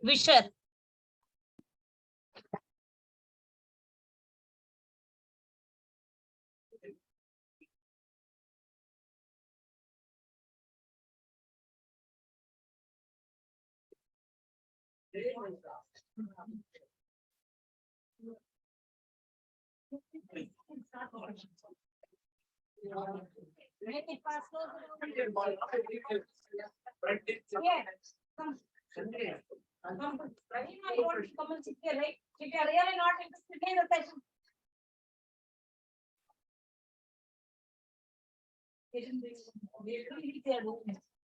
Vishal. If you are really not interested in the session,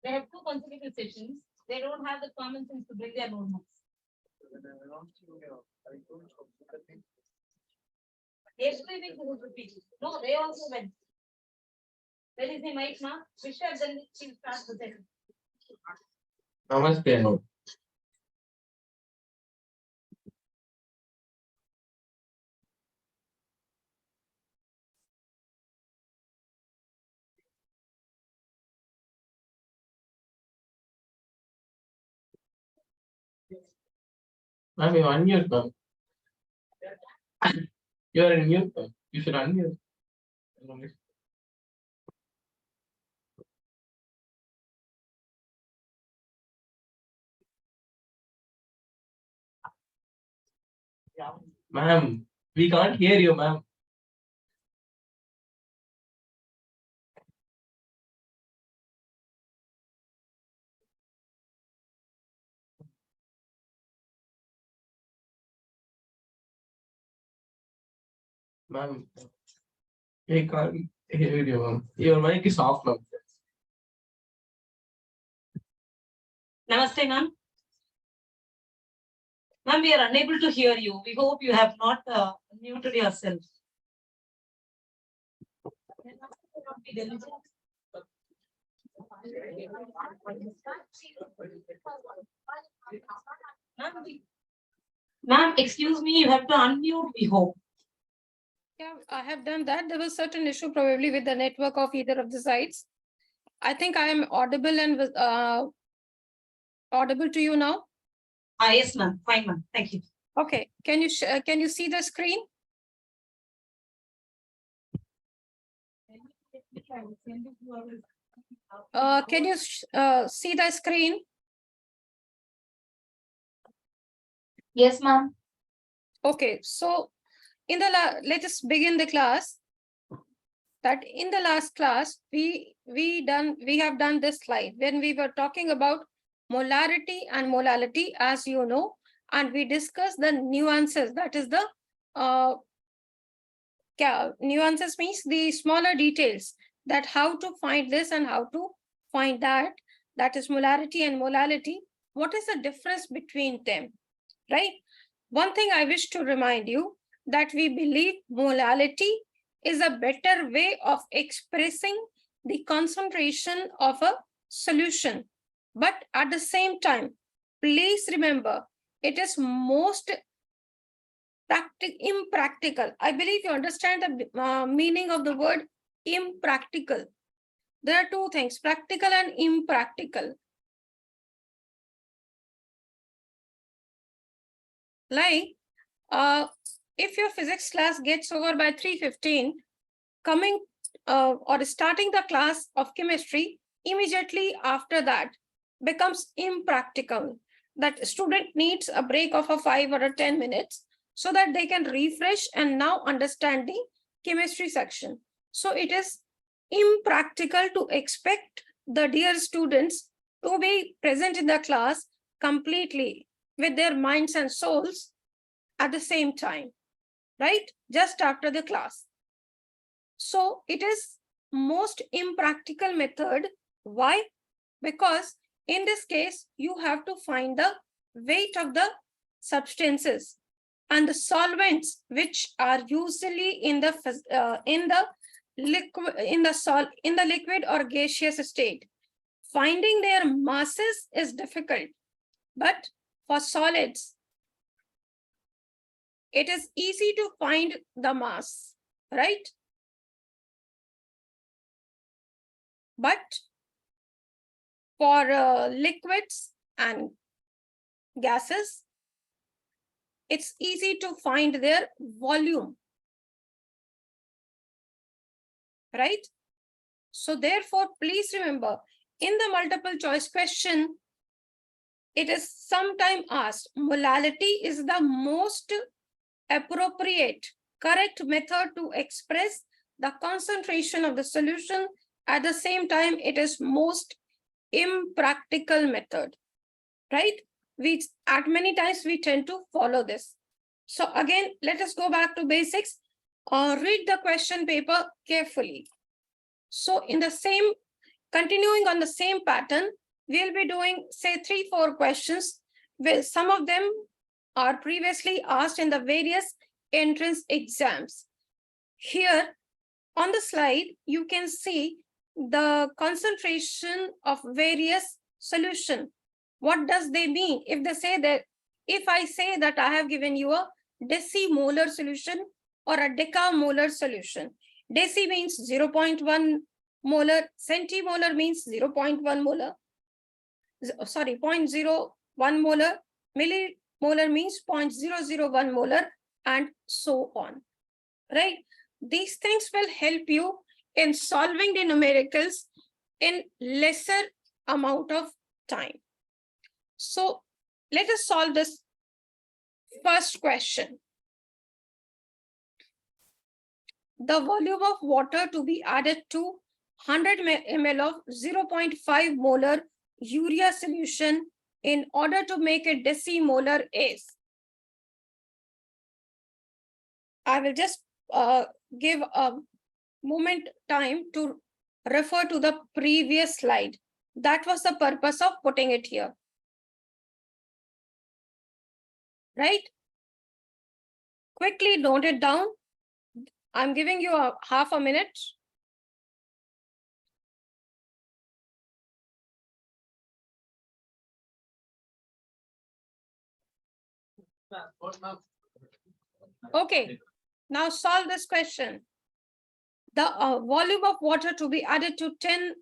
they have two consecutive sessions. They don't have the common sense to bring their notebooks. Every week they would repeat. No, they also went. There is a mic now. Vishal, then she'll start the session. Namaste. Ma'am, you unmute, ma'am. You are in mute, ma'am. You should unmute. Ma'am, we can't hear you, ma'am. Ma'am, we can't hear you, ma'am. Your mic is off, ma'am. Namaste, ma'am. Ma'am, we are unable to hear you. We hope you have not muted yourself. Ma'am, excuse me, you have to unmute, we hope. Yeah, I have done that. There was certain issue probably with the network of either of the sides. I think I am audible and audible to you now. Yes, ma'am. Fine, ma'am. Thank you. Okay. Can you see the screen? Can you see the screen? Yes, ma'am. Okay. So in the let us begin the class. That in the last class we have done this slide when we were talking about molarity and molality, as you know, and we discussed the nuances. That is the nuances means the smaller details, that how to find this and how to find that. That is molarity and molality. What is the difference between them, right? One thing I wish to remind you, that we believe molality is a better way of expressing the concentration of a solution. But at the same time, please remember, it is most impractical. I believe you understand the meaning of the word impractical. There are two things, practical and impractical. Like, if your physics class gets over by 3:15, coming or starting the class of chemistry immediately after that becomes impractical. That student needs a break of a 5 or 10 minutes so that they can refresh and now understand the chemistry section. So it is impractical to expect the dear students to be present in the class completely with their minds and souls at the same time, right? Just after the class. So it is most impractical method. Why? Because in this case, you have to find the weight of the substances and the solvents which are usually in the liquid or gaseous state. Finding their masses is difficult, but for solids, it is easy to find the mass, right? But for liquids and gases, it's easy to find their volume, right? So therefore, please remember, in the multiple choice question, it is sometime asked, molality is the most appropriate, correct method to express the concentration of the solution. At the same time, it is most impractical method, right? At many times we tend to follow this. So again, let us go back to basics. Read the question paper carefully. So in the same, continuing on the same pattern, we'll be doing say 3-4 questions. Well, some of them are previously asked in the various entrance exams. Here on the slide, you can see the concentration of various solution. What does they mean? If they say that, if I say that I have given you a decimolar solution or a decamolar solution, deci means 0.1 molar, centimolar means 0.1 molar, sorry, 0.01 molar, millimolar means 0.001 molar, and so on, right? These things will help you in solving the numericals in lesser amount of time. So let us solve this first question. The volume of water to be added to 100 ml of 0.5 molar urea solution in order to make it decimolar is. I will just give a moment time to refer to the previous slide. That was the purpose of putting it here. Right? Quickly note it down. I'm giving you a half a minute. Okay, now solve this question. The volume of water to be added to 10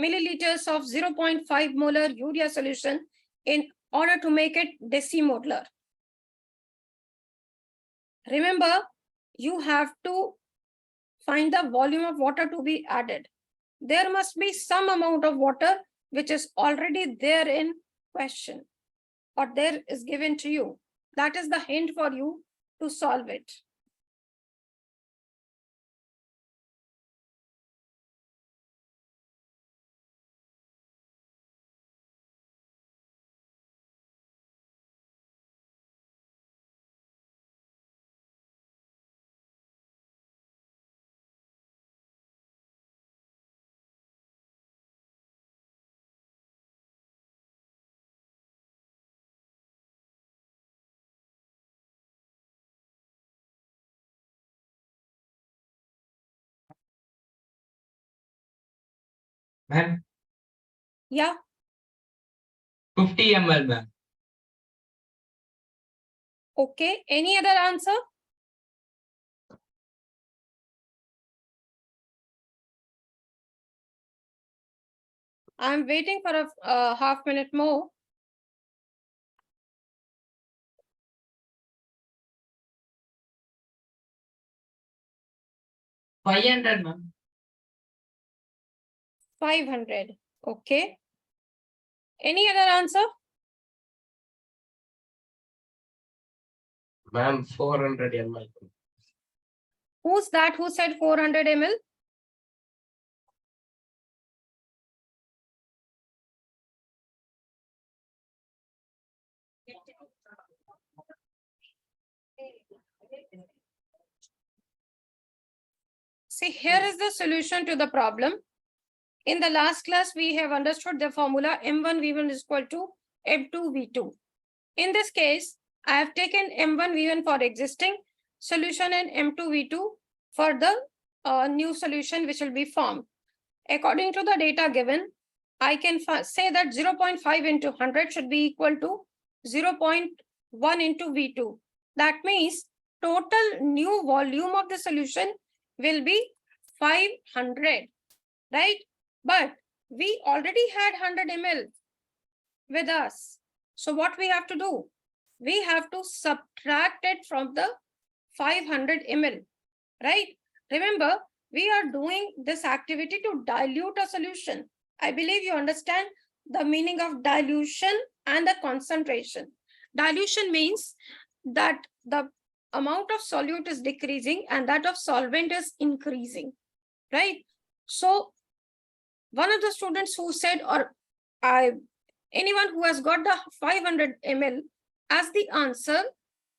milliliters of 0.5 molar urea solution in order to make it decimolar. Remember, you have to find the volume of water to be added. There must be some amount of water which is already there in question or there is given to you. That is the hint for you to solve it. Ma'am, Yeah, 50 ml, ma'am. okay. Any other answer? I'm waiting for a half minute more. $500, ma'am. 500. Okay. Any other answer? Ma'am, 400 ml. Who's that who said 400 ml? See, here is the solution to the problem. In the last class, we have understood the formula M1V1 is equal to M2V2. In this case, I have taken M1V1 for existing solution and M2V2 for the new solution which will be formed. According to the data given, I can say that 0.5 into 100 should be equal to 0.1 into V2. That means total new volume of the solution will be 500, right? But we already had 100 ml with us. So what we have to do? We have to subtract it from the 500 ml, right? Remember, we are doing this activity to dilute a solution. I believe you understand the meaning of dilution and the concentration. Dilution means that the amount of solute is decreasing and that of solvent is increasing, right? So one of the students who said, or anyone who has got the 500 ml as the answer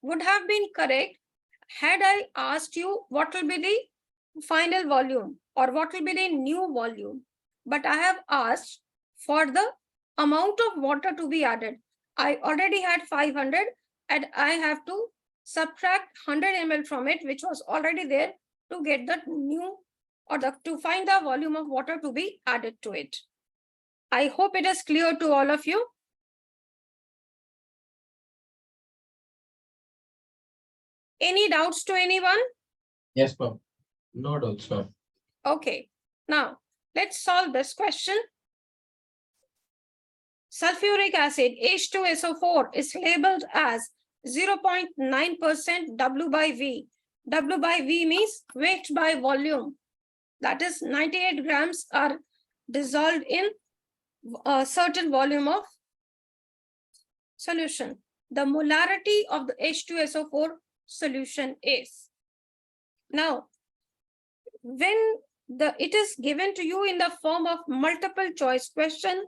would have been correct had I asked you what will be the final volume or what will be the new volume. But I have asked for the amount of water to be added. I already had 500 and I have to subtract 100 ml from it, which was already there, to get the new or to find the volume of water to be added to it. I hope it is clear to all of you. Any doubts to anyone? Yes, ma'am. No doubts, ma'am. Okay, now let's solve this question. Sulfuric acid H2SO4 is labeled as 0.9% W by V. W by V means weight by volume. That is 98 grams are dissolved in a certain volume of solution. The molarity of the H2SO4 solution is. Now, when it is given to you in the form of multiple choice question,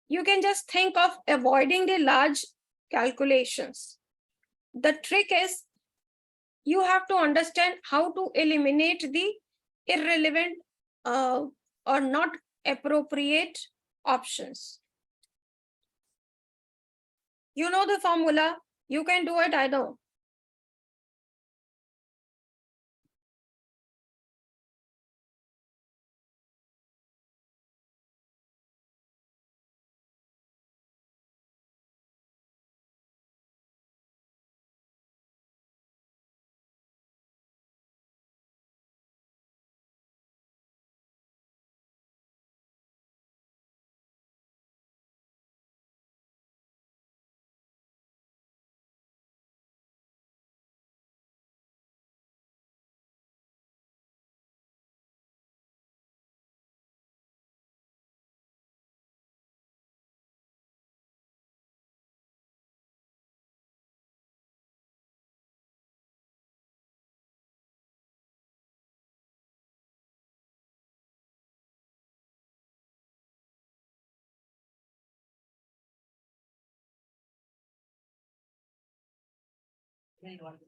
you can just think of avoiding the large calculations. The trick is you have to understand how to eliminate the irrelevant or not appropriate options. You know the formula, you can do it, I know.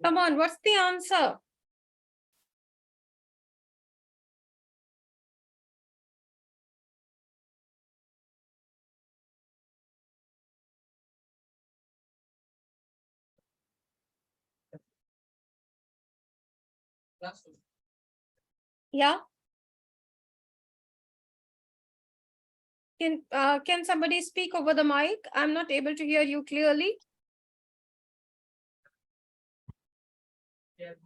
Come on, what's the answer? Yeah. Can somebody speak over the mic? I'm not able to hear you clearly.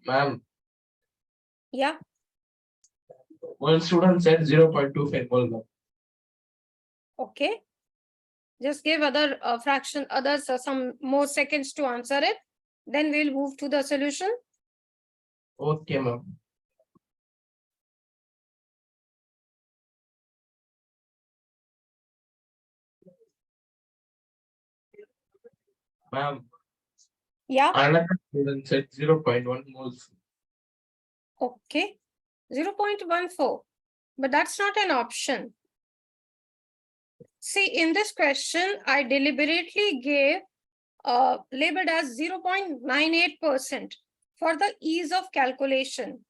Ma'am, Yeah. one student said 0.25 mole, ma'am. Okay. Just give other others some more seconds to answer it. Then we'll move to the solution. Okay, ma'am. Ma'am, Yeah. another student said 0.1 moles. Okay. 0.14. But that's not an option. See, in this question, I deliberately gave labeled as 0.98% for the ease of calculation.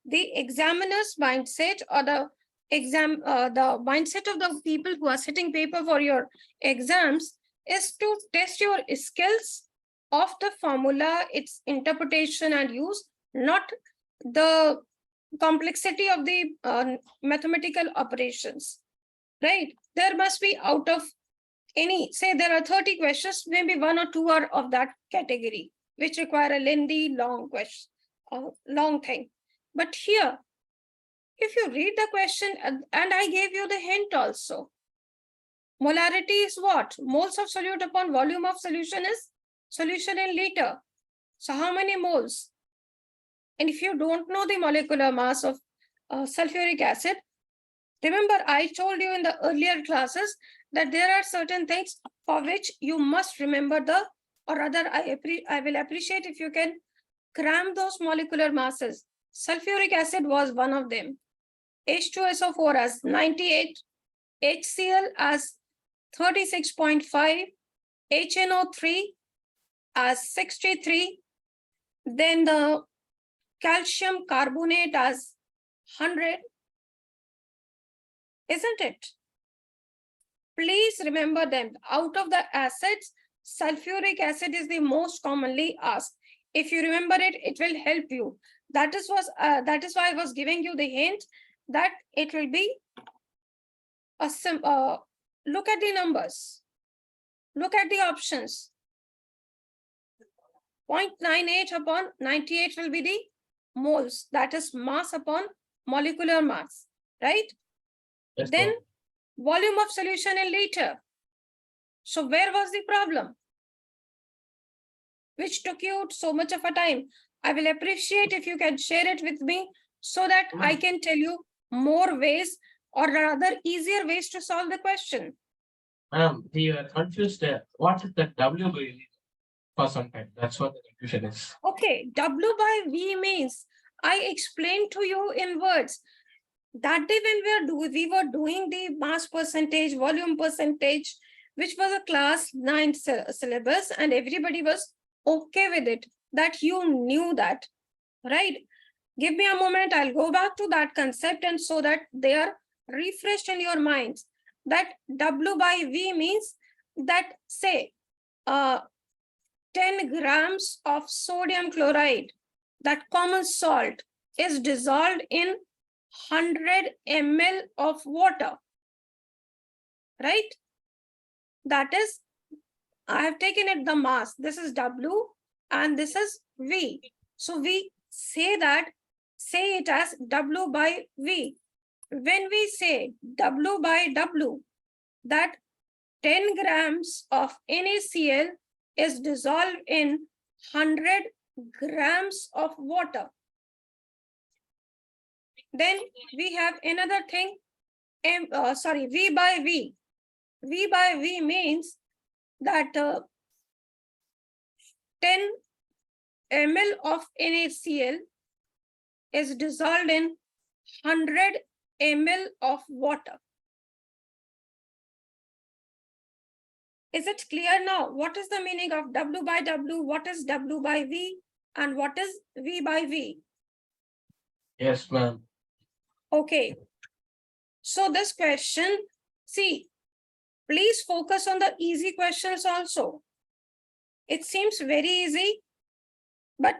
The examiner's mindset or the mindset of the people who are sitting paper for your exams is to test your skills of the formula, its interpretation and use, not the complexity of the mathematical operations, right? There must be out of any, say there are 30 questions, maybe 1 or 2 are of that category, which require a lengthy, long question, long thing. But here, if you read the question, and I gave you the hint also, Molarity is what? Moles of solute upon volume of solution is solution in liter. So how many moles? And if you don't know the molecular mass of sulfuric acid, remember I told you in the earlier classes that there are certain things for which you must remember or rather I will appreciate if you can cram those molecular masses. Sulfuric acid was one of them. H2SO4 as 98, HCl as 36.5, HNO3 as 63, then the calcium carbonate as 100, isn't it? Please remember them. Out of the acids, sulfuric acid is the most commonly asked. If you remember it, it will help you. That is why I was giving you the hint that it will be look at the numbers. Look at the options. 0.98 upon 98 will be the moles. That is mass upon molecular mass, right? Yes, Then ma'am. volume of solution in liter. So where was the problem? Which took you so much of a time? I will appreciate if you can share it with me so that I can tell you more ways or rather easier ways to solve the question. Ma'am, we are confused. What is the W by V for some time? That's what the confusion is. Okay, W by V means I explained to you in words. That day when we were doing the mass percentage, volume percentage, which was a class 9 syllabus, and everybody was okay with it, that you knew that, right? Give me a moment, I'll go back to that concept and so that they are refreshed in your minds. That W by V means that say 10 grams of sodium chloride, that common salt, is dissolved in 100 ml of water, right? That is, I have taken it the mass. This is W and this is V. So we say it as W by V. When we say W by W, that 10 grams of NaCl is dissolved in 100 grams of water. Then we have another thing, V by V. V by V means that 10 ml of NaCl is dissolved in 100 ml of water. Is it clear now? What is the meaning of W by W? What is W by V? And what is V by V? Yes, ma'am. Okay. So this question, see, please focus on the easy questions also. It seems very easy, but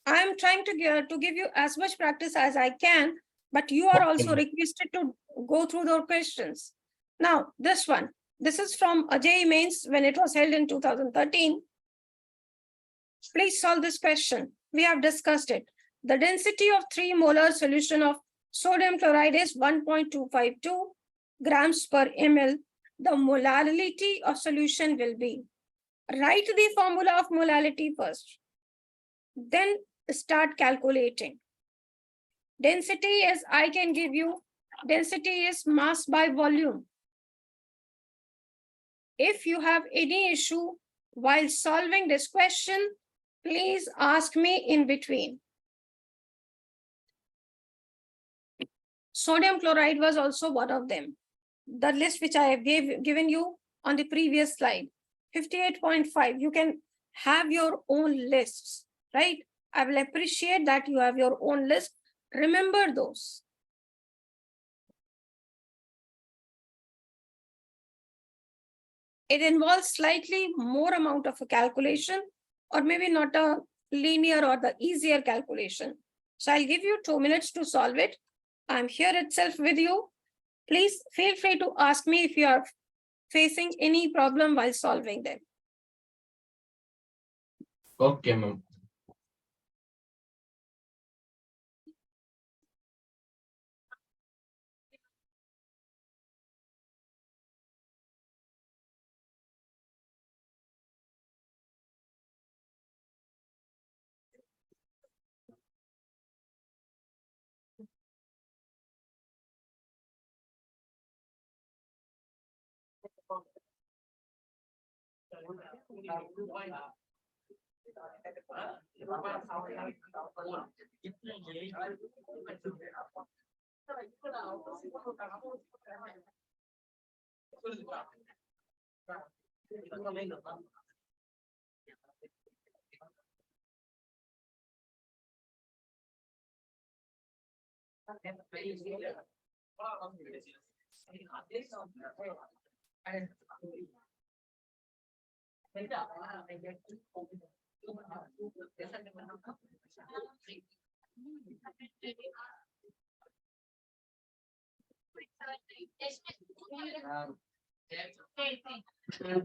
I'm trying to give you as much practice as I can, but you are also requested to go through the questions. Now, this one, this is from JEE Mains when it was held in 2013. Please solve this question. We have discussed it. The density of 3 molar solution of sodium chloride is 1.252 grams per ml. The molality of solution will be. Write the formula of molality first. Then start calculating. Density is, I can give you, density is mass by volume. If you have any issue while solving this question, please ask me in between. Sodium chloride was also one of them. The list which I have given you on the previous slide, 58.5, you can have your own lists, right? I will appreciate that you have your own list. Remember those. It involves slightly more amount of a calculation, or maybe not a linear or the easier calculation. So I'll give you 2 minutes to solve it. I'm here itself with you. Please feel free to ask me if you are facing any problem while solving them. Okay, ma'am.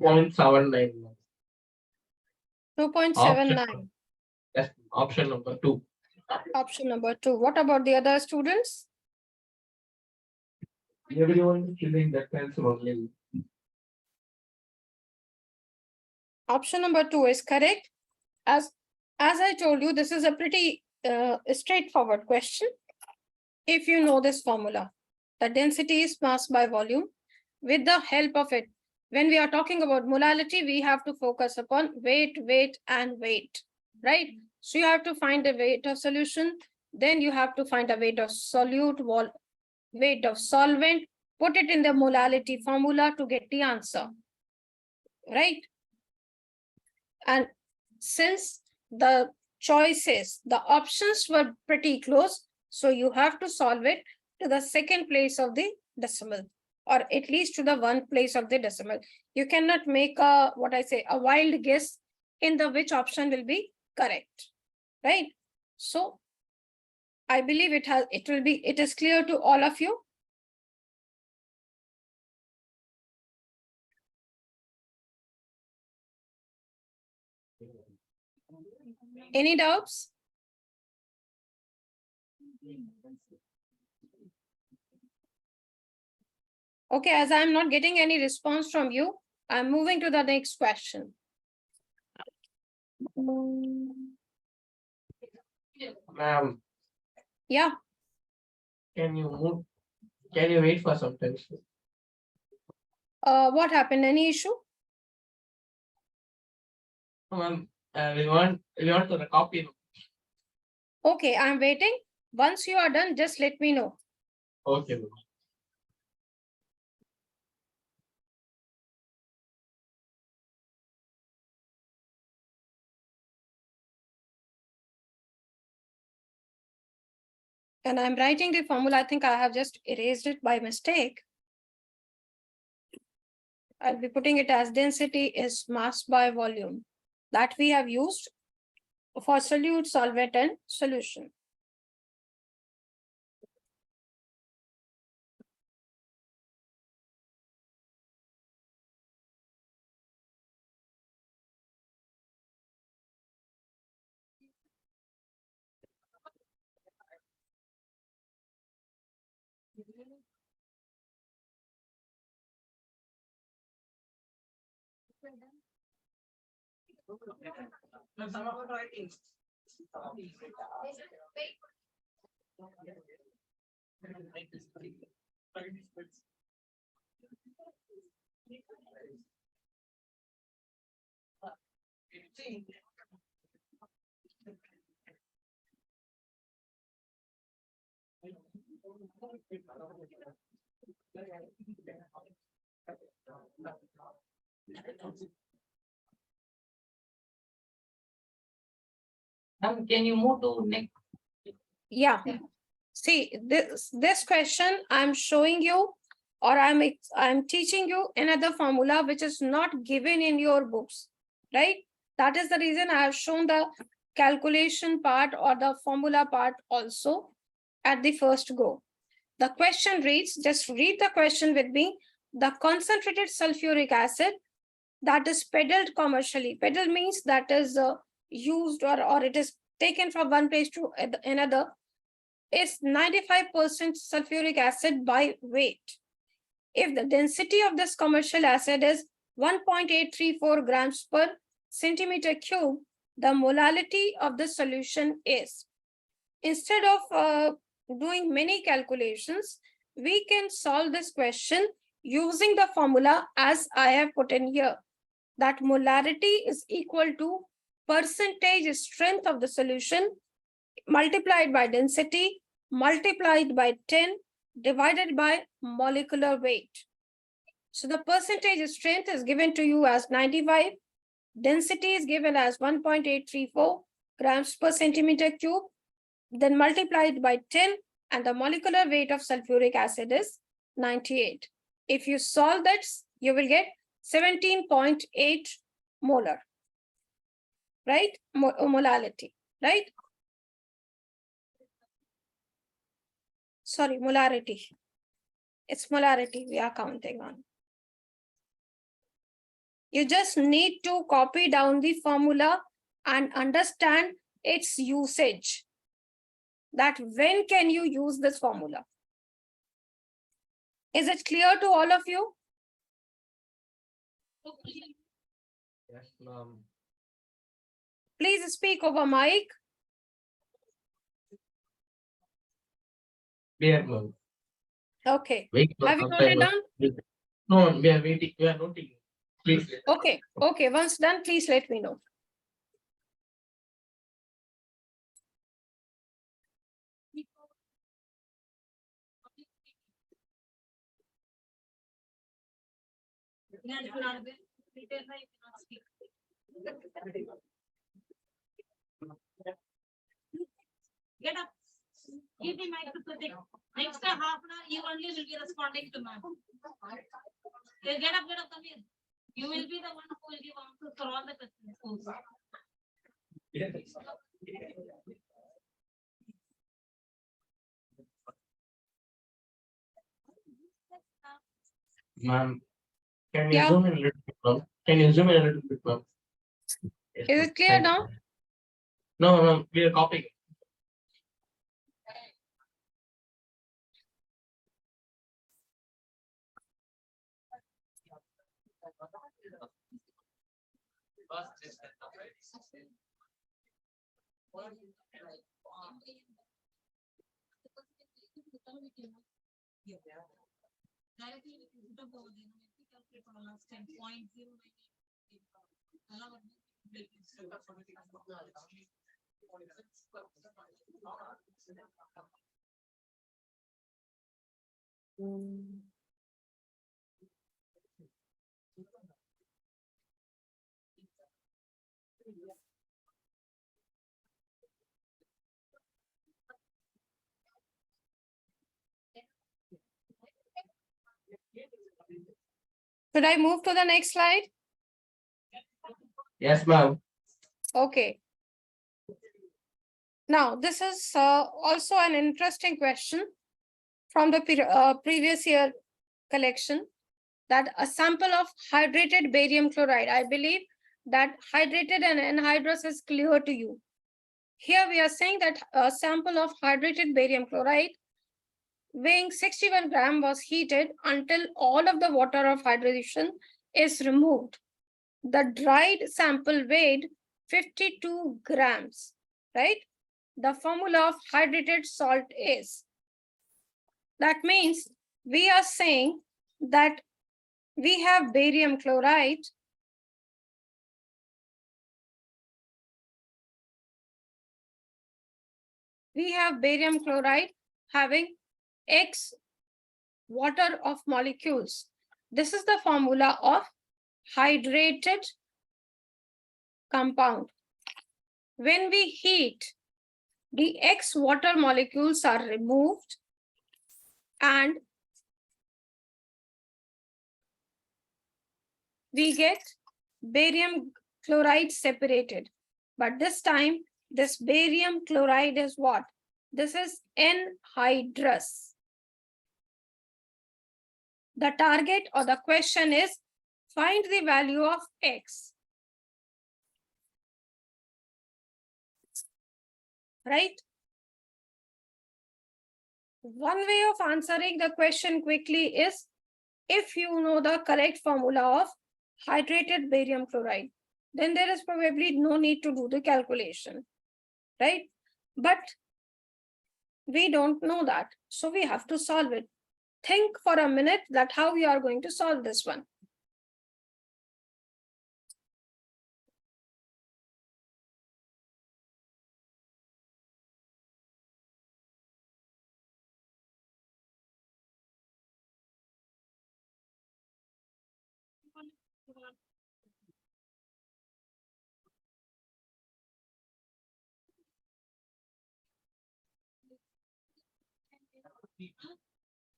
Point 79. 2.79, Yes, option number 2. option number 2. What about the other students? Everyone is filling that answer only. Option number 2 is correct. As I told you, this is a pretty straightforward question. If you know this formula, the density is mass by volume. With the help of it, when we are talking about molality, we have to focus upon weight, and weight, right? So you have to find the weight of solution, then you have to find a weight of solute, weight of solvent, put it in the molality formula to get the answer, right? And since the choices, the options were pretty close, so you have to solve it to the second place of the decimal, or at least to the one place of the decimal. You cannot make a, what I say, a wild guess in the which option will be correct, right? So I believe it is clear to all of you. Any doubts? Okay, as I'm not getting any response from you, I'm moving to the next question. Ma'am, Yeah, can you wait for some time? what happened? Any issue? Ma'am, we want the copy. Okay, I'm waiting. Once you are done, just let me know. Okay, ma'am. And I'm writing the formula. I think I have just erased it by mistake. I'll be putting it as density is mass by volume that we have used for solute, solvent, and solution. Ma'am, can you move to next? Yeah. See, this question I'm showing you, or I'm teaching you another formula which is not given in your books, right? That is the reason I have shown the calculation part or the formula part also at the first go. The question reads, just read the question with me. The concentrated sulfuric acid that is peddled commercially. Peddle means that is used or it is taken from one place to another, is 95% sulfuric acid by weight. If the density of this commercial acid is 1.834 grams per centimeter cube, the molality of the solution is. Instead of doing many calculations, we can solve this question using the formula as I have put in here, that molarity is equal to percentage strength of the solution multiplied by density multiplied by 10 divided by molecular weight. So the percentage strength is given to you as 95. Density is given as 1.834 grams per centimeter cube, then multiplied by 10, and the molecular weight of sulfuric acid is 98. If you solve that, you will get 17.8 molar, right? Molality, right? Sorry, molarity. It's molarity we are counting on. You just need to copy down the formula and understand its usage. That when can you use this formula? Is it clear to all of you? Yes, ma'am. Please speak over mic. Clear, ma'am. Okay. Wait for Have you some noted time, down? ma'am. No, we are waiting. We are noting. Please. Okay. Okay. Once done, please let me know. Get up. Give the mic to Pratik. Next half an hour, you only will be responding to ma'am. Get up, come here. You will be the one who will give answers for all the questions. Ma'am, can you Yeah. zoom in a little bit, ma'am? Can you zoom in a little bit, ma'am? Yes, Is ma'am. it clear Thank you. now? No, ma'am, we are copying. Should I move to the next slide? Yes, ma'am. Okay. Now, this is also an interesting question from the previous year collection, that a sample of hydrated barium chloride. I believe that hydrated and anhydrous is clear to you. Here we are saying that a sample of hydrated barium chloride weighing 61 grams was heated until all of the water of hydration is removed. The dried sample weighed 52 grams, right? The formula of hydrated salt is. That means we are saying that we have barium chloride. We have barium chloride having X water of molecules. This is the formula of hydrated compound. When we heat, the X water molecules are removed and we get barium chloride separated. But this time, this barium chloride is what? This is anhydrous. The target or the question is find the value of X. Right? One way of answering the question quickly is if you know the correct formula of hydrated barium chloride, then there is probably no need to do the calculation, right? But we don't know that, so we have to solve it. think for a minute that how you are going to solve this one.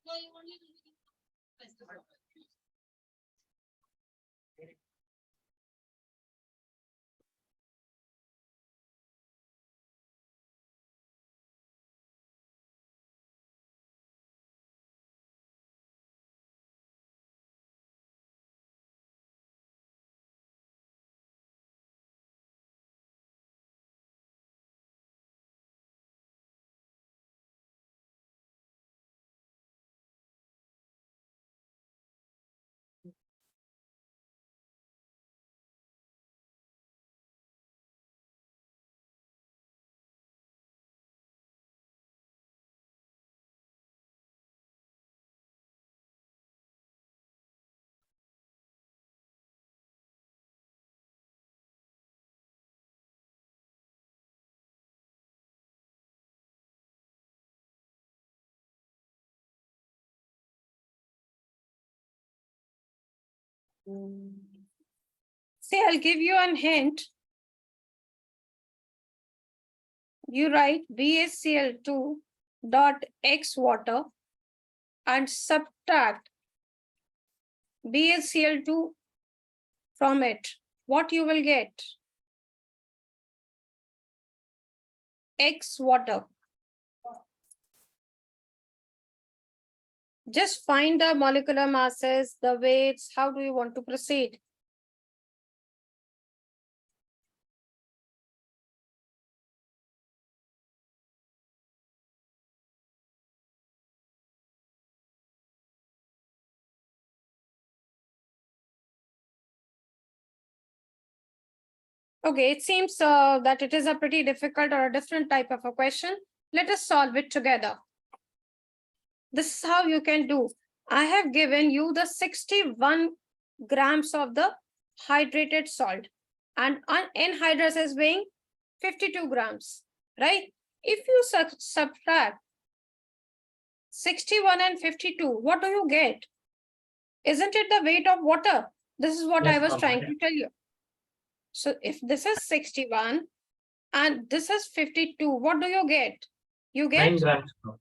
So you only will be festival. Say, I'll give you an hint. You write BaCl2 dot X water and subtract BaCl2 from it. What you will get? X water. Just find the molecular masses, the weights. How do you want to proceed? Okay, it seems that it is a pretty difficult or a different type of a question. Let us solve it together. This is how you can do. I have given you the 61 grams of the hydrated salt and anhydrous is weighing 52 grams, right? If you subtract 61 and 52, what do you get? Isn't it the weight of water? This is what I Yes, was ma'am. trying to tell you. So if this is 61 and this is 52, what do you get? You get 9 grams. ma'am.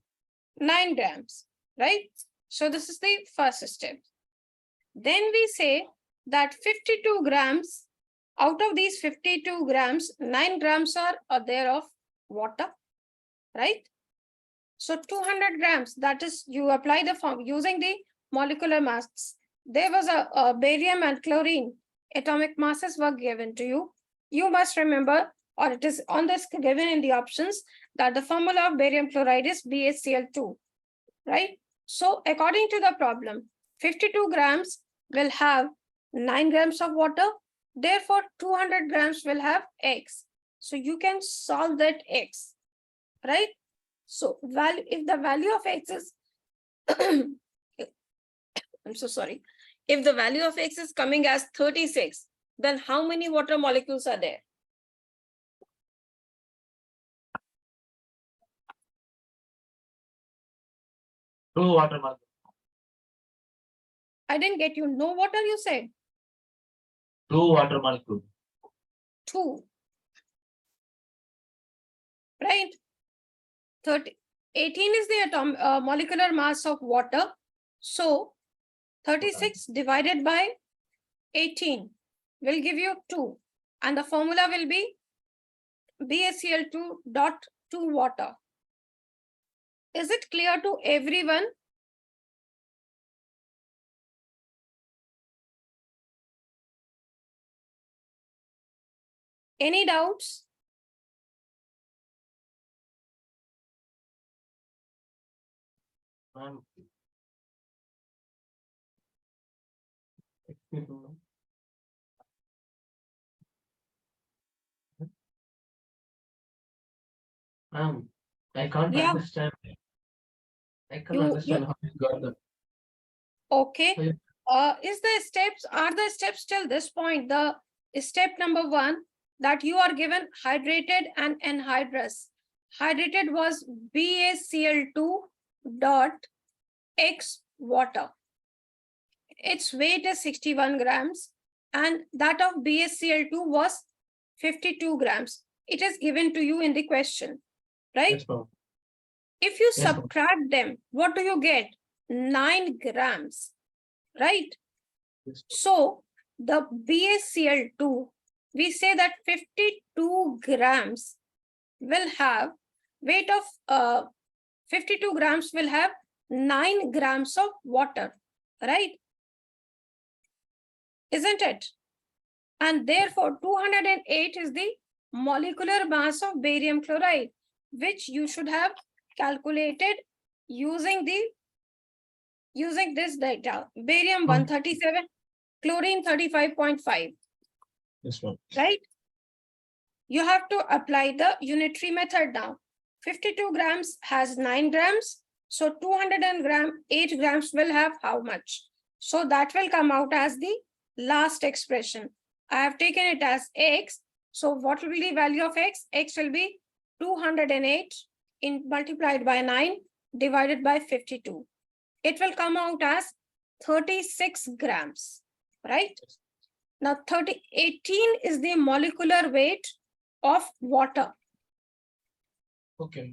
9 grams, right? So this is the first step. Then we say that 52 grams, out of these 52 grams, 9 grams are there of water, right? So 200 grams, that is, you apply the form using the molecular masses. There was a barium and chlorine atomic masses were given to you. You must remember, or it is on this given in the options, that the formula of barium chloride is BaCl2, right? So according to the problem, 52 grams will have 9 grams of water. Therefore, 200 grams will have X. So you can solve that X, right? So value, if the value of X is, I'm so sorry. If the value of X is coming as 36, then how many water molecules are there? Two water molecules. I didn't get you. No water, you said? 2 water molecules. 2. Right? 18 is the molecular mass of water. So 36 divided by 18 will give you 2. And the formula will be BaCl2 dot 2 water. Is it clear to everyone? Any doubts? Ma'am. Excuse me, ma'am. Ma'am, I can't Yeah. understand. I can't You- understand how you got the Okay. Yeah. Are the steps till this point? The step number 1 that you are given hydrated and anhydrous. Hydrated was BaCl2 dot X water. Its weight is 61 grams and that of BaCl2 was 52 grams. It is given to you in the question, right? Yes, ma'am. If you Yes, ma'am. subtract them, what do you get? 9 grams, right? Yes, So the BaCl2, we say that 52 grams will have weight of 52 grams will have 9 grams of water, right? Isn't it? And therefore 208 is the molecular mass of barium chloride, which you should have calculated using this data. Barium 137, chlorine 35.5, Yes, ma'am. right? You have to apply the unitary method now. 52 grams has 9 grams. So 8 grams will have how much? So that will come out as the last expression. I have taken it as X. So what will be the value of X? X will be 208 multiplied by 9 divided by 52. It will come out as 36 grams, right? Now 18 is the molecular weight of water. Okay.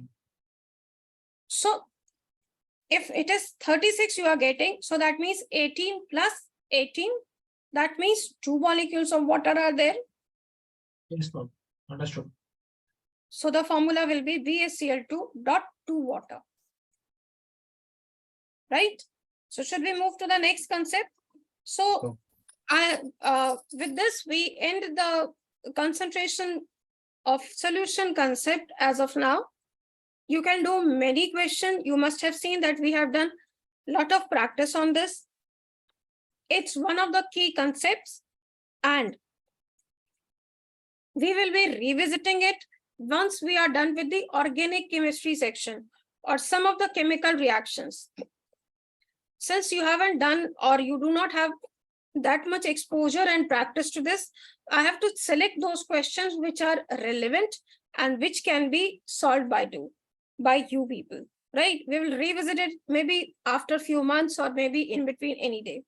So if it is 36 you are getting, so that means 18 plus 18, that means 2 molecules of water are there. Yes, ma'am. Understood. So the formula will be BaCl2 dot 2 water. Right? So should we move to the next concept? So with this, we end the concentration of solution concept as of now. You can do many questions. You must have seen that we have done a lot of practice on this. It's one of the key concepts and we will be revisiting it once we are done with the organic chemistry section or some of the chemical reactions. Since you haven't done or you do not have that much exposure and practice to this, I have to select those questions which are relevant and which can be solved by you people, right? We will revisit it maybe after a few months or maybe in between any day.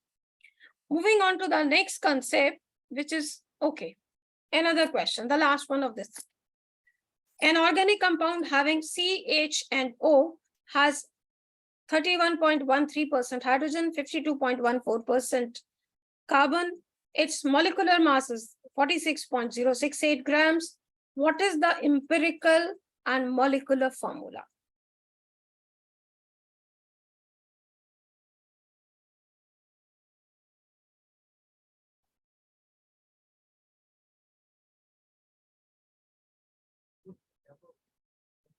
Moving on to the next concept, which is, okay, another question, the last one of this. An organic compound having CH and O has 31.13% hydrogen, 52.14% carbon. Its molecular mass is 46.068 grams. What is the empirical and molecular formula?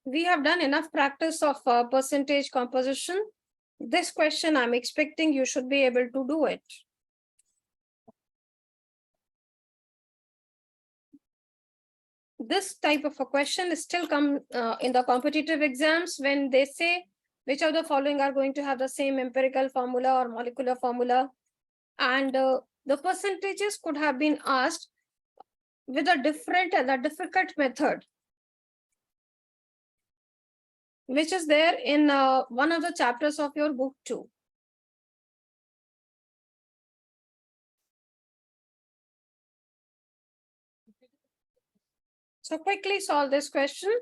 We have done enough practice of percentage composition. This question, I'm expecting you should be able to do it. This type of a question is still come in the competitive exams when they say which of the following are going to have the same empirical formula or molecular formula. And the percentages could have been asked with a different and a difficult method, which is there in one of the chapters of your book too. So quickly solve this question.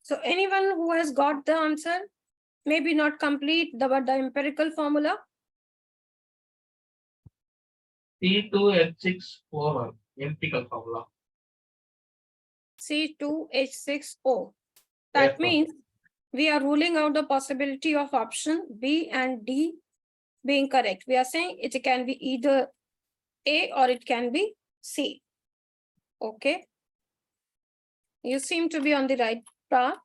So anyone who has got the answer, maybe not complete but the empirical formula. C2H6O1, empirical formula. C2H6O. That Yes, ma'am. means we are ruling out the possibility of option B and D being correct. We are saying it can be either A or it can be C. Okay. You seem to be on the right path.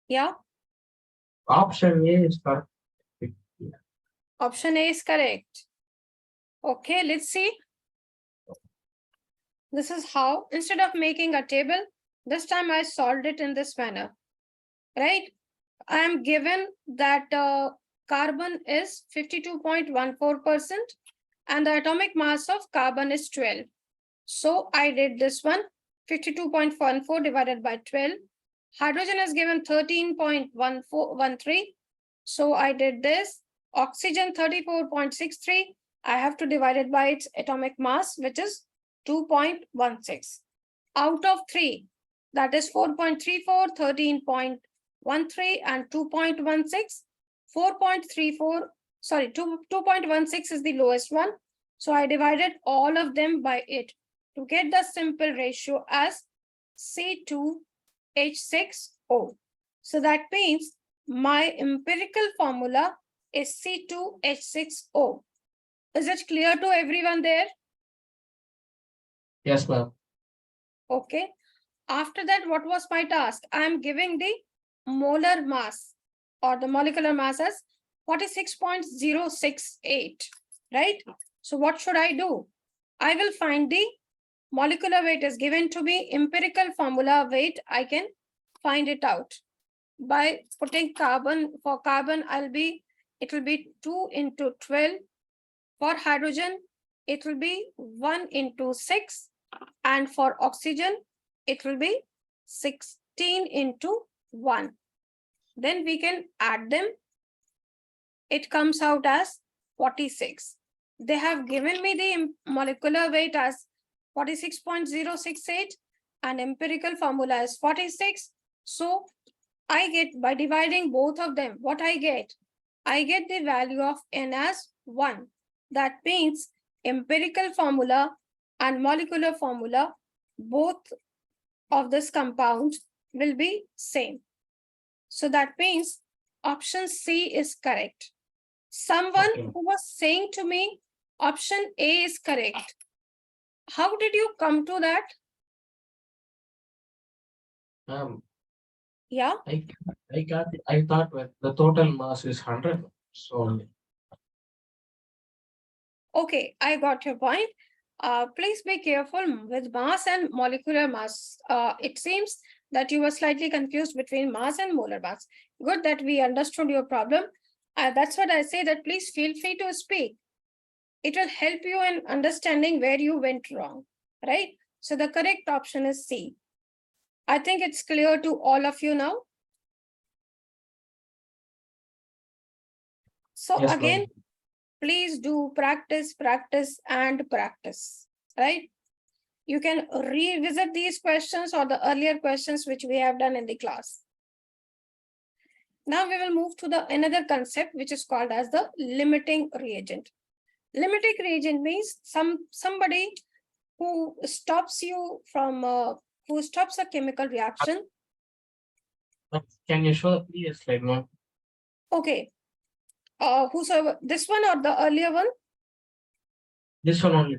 Yeah, Option A is correct. option A is correct. Okay, let's see. This is how, instead of making a table, this time I solved it in this manner, right? I am given that carbon is 52.14% and the atomic mass of carbon is 12. So I did this one, 52.14 divided by 12. Hydrogen is given 13.13. So I did this. Oxygen 34.63. I have to divide it by its atomic mass, which is 2.16. Out of 3, that is 4.34, 13.13 and 2.16. 4.34, sorry, 2.16 is the lowest one. So I divided all of them by it to get the simple ratio as C2H6O. So that means my empirical formula is C2H6O. Is it clear to everyone there? Yes, ma'am. Okay. After that, what was my task? I am giving the molar mass or the molecular mass as 46.068, right? So what should I do? I will find the molecular weight is given to me, empirical formula weight, I can find it out. By putting carbon, for carbon, it will be 2 into 12. For hydrogen, it will be 1 into 6. And for oxygen, it will be 16 into 1. Then we can add them. It comes out as 46. They have given me the molecular weight as 46.068 and empirical formula is 46. So I get, by dividing both of them, what I get? I get the value of N as 1. That means empirical formula and molecular formula, both of this compound will be same. So that means option C is correct. Someone Okay. who was saying to me, option A is correct. How did you come to that? Yeah. I thought that the total mass is 100. So Okay, I got your point. Please be careful with mass and molecular mass. It seems that you were slightly confused between mass and molar mass. Good that we understood your problem. That's what I say, that please feel free to speak. It will help you in understanding where you went wrong, right? So the correct option is C. I think it's clear to all of you now. So yes, again, ma'am. please do practice, practice, and practice, right? You can revisit these questions or the earlier questions which we have done in the class. Now we will move to the another concept which is called as the limiting reagent. Limiting reagent means somebody who stops you from who stops a chemical reaction. But can you show the previous slide, ma'am? Okay. Whosoever, this one or the earlier one? This one only.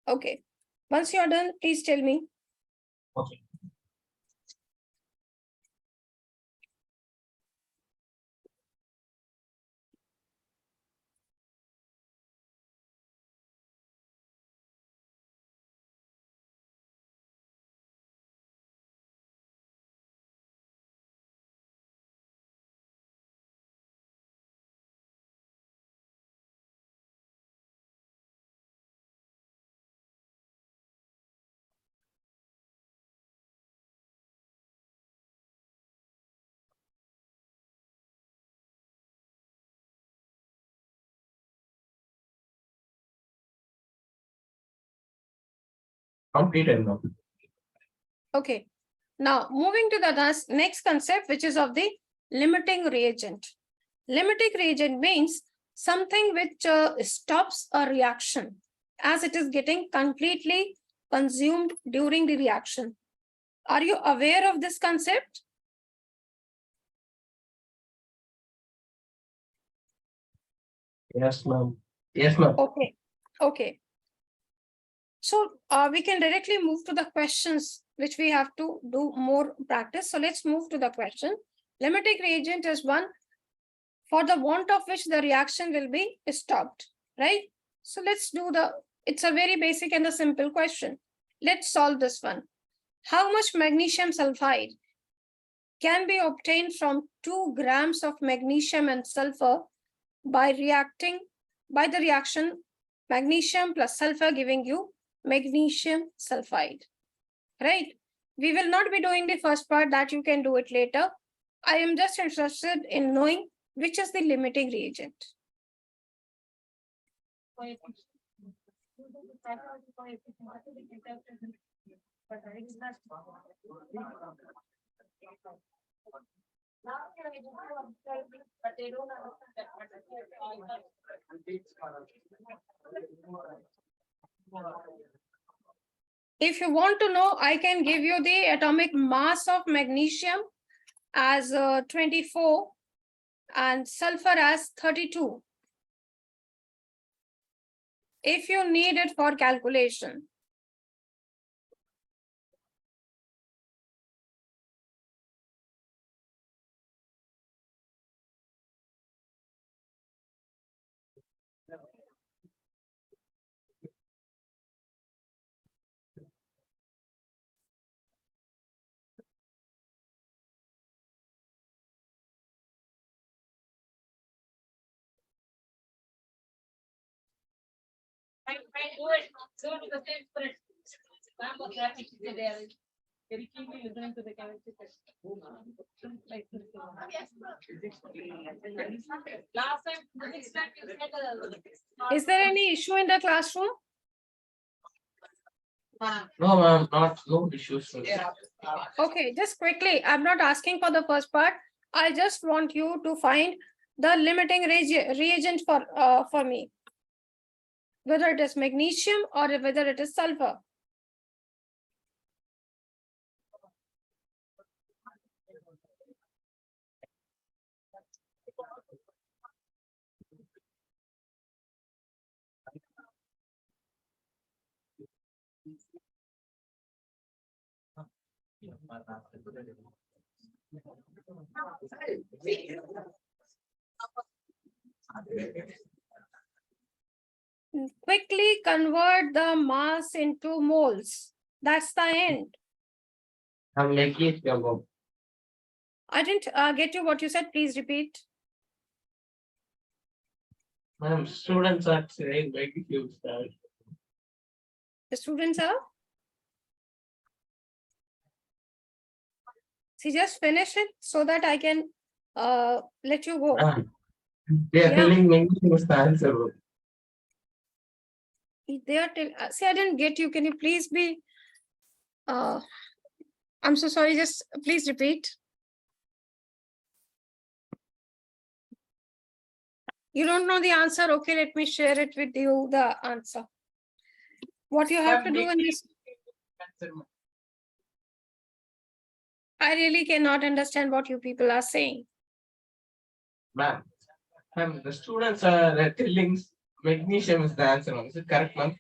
Okay. Once you're done, please tell me. Okay. completed now. Okay. Now moving to the next concept, which is of the limiting reagent. Limiting reagent means something which stops a reaction as it is getting completely consumed during the reaction. Are you aware of this concept? Yes, ma'am. Yes, ma'am. Okay. Okay. So we can directly move to the questions, which we have to do more practice. So let's move to the question. Limiting reagent is one for the want of which the reaction will be stopped, right? So let's do it's a very basic and a simple question. Let's solve this one. How much magnesium sulfide can be obtained from 2 grams of magnesium and sulfur by the reaction magnesium plus sulfur giving you magnesium sulfide, right? We will not be doing the first part, that you can do it later. I am just interested in knowing which is the limiting reagent. If you want to know, I can give you the atomic mass of magnesium as 24 and sulfur as 32. If you need it for calculation. I do it. Do it with the same spirit. Ma'am was happy to be there. Very keenly listening to the chemistry test. Last time, the next time you said. Is there any issue in the classroom? No, ma'am, no issues. Okay, just quickly, I'm not asking for the first part. I just want you to find the limiting reagent for me. Whether it is magnesium or whether it is sulfur. Quickly convert the mass into moles. That's the end. I'm making it your. I didn't get you what you said. Please repeat. Ma'am, students are saying magnesium sulfide. The students are? See, just finish it so that I can let you go. They are Yeah. telling magnesium is the answer. They are see, I didn't get you. Can you please be I'm so sorry, just please repeat. You don't know the answer. Okay, let me share it with you, the answer. What you have to do in this. I really cannot understand what you people are saying. Ma'am, the students are telling magnesium is the answer. Is it correct, ma'am?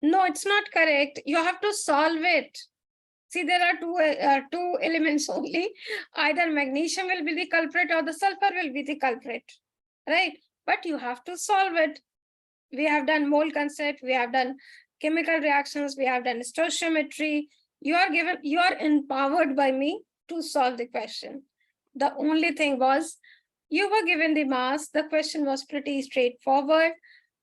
No, it's not correct. You have to solve it. See, there are two elements only. Either magnesium will be the culprit or the sulfur will be the culprit, right? But you have to solve it. We have done mole concept, we have done chemical reactions, we have done stoichiometry. You are empowered by me to solve the question. The only thing was, you were given the mass. The question was pretty straightforward.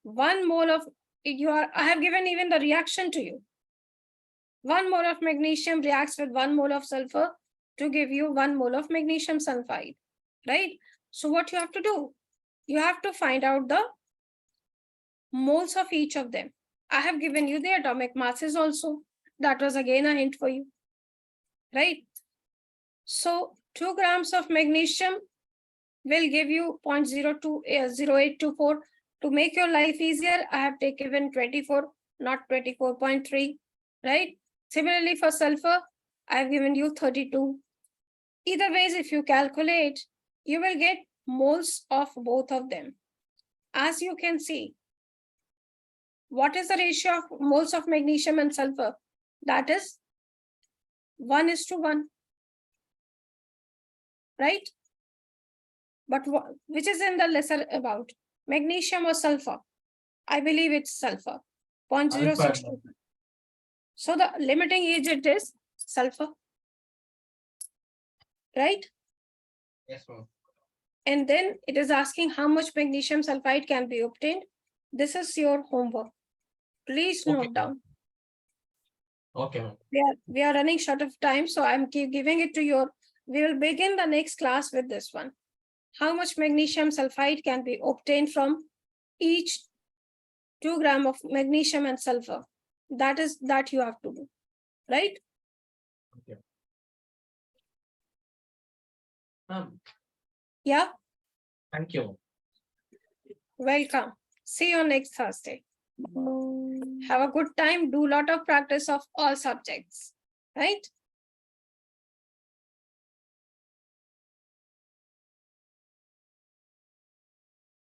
1 mole of I have given even the reaction to you. 1 mole of magnesium reacts with 1 mole of sulfur to give you 1 mole of magnesium sulfide, right? So what you have to do? You have to find out the moles of each of them. I have given you the atomic masses also. That was again a hint for you, right? So 2 grams of magnesium will give you 0.0824. To make your life easier, I have taken 24, not 24.3, right? Similarly, for sulfur, I have given you 32. Either ways, if you calculate, you will get moles of both of them. As you can see, what is the ratio of moles of magnesium and sulfur? That is 1:1, right? But which is in the lesser about, magnesium or sulfur? I believe it's sulfur, 0.06. So the limiting agent is sulfur, right? Yes, ma'am. And then it is asking how much magnesium sulfide can be obtained. This is your homework. Please Okay. note down. Okay, ma'am. We are running short of time, so I'm giving it to your. We will begin the next class with this one. How much magnesium sulfide can be obtained from each 2 grams of magnesium and sulfur? That you have to do, right? Okay. Ma'am, Yeah, thank you. welcome. See you next Thursday. Have a good time. Do a lot of practice of all subjects, right?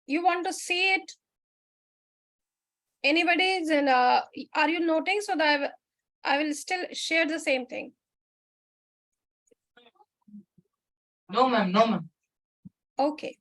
You want to see it? Anybody is in, are you noting so that I will still share the same thing? No, ma'am, no, ma'am. Okay.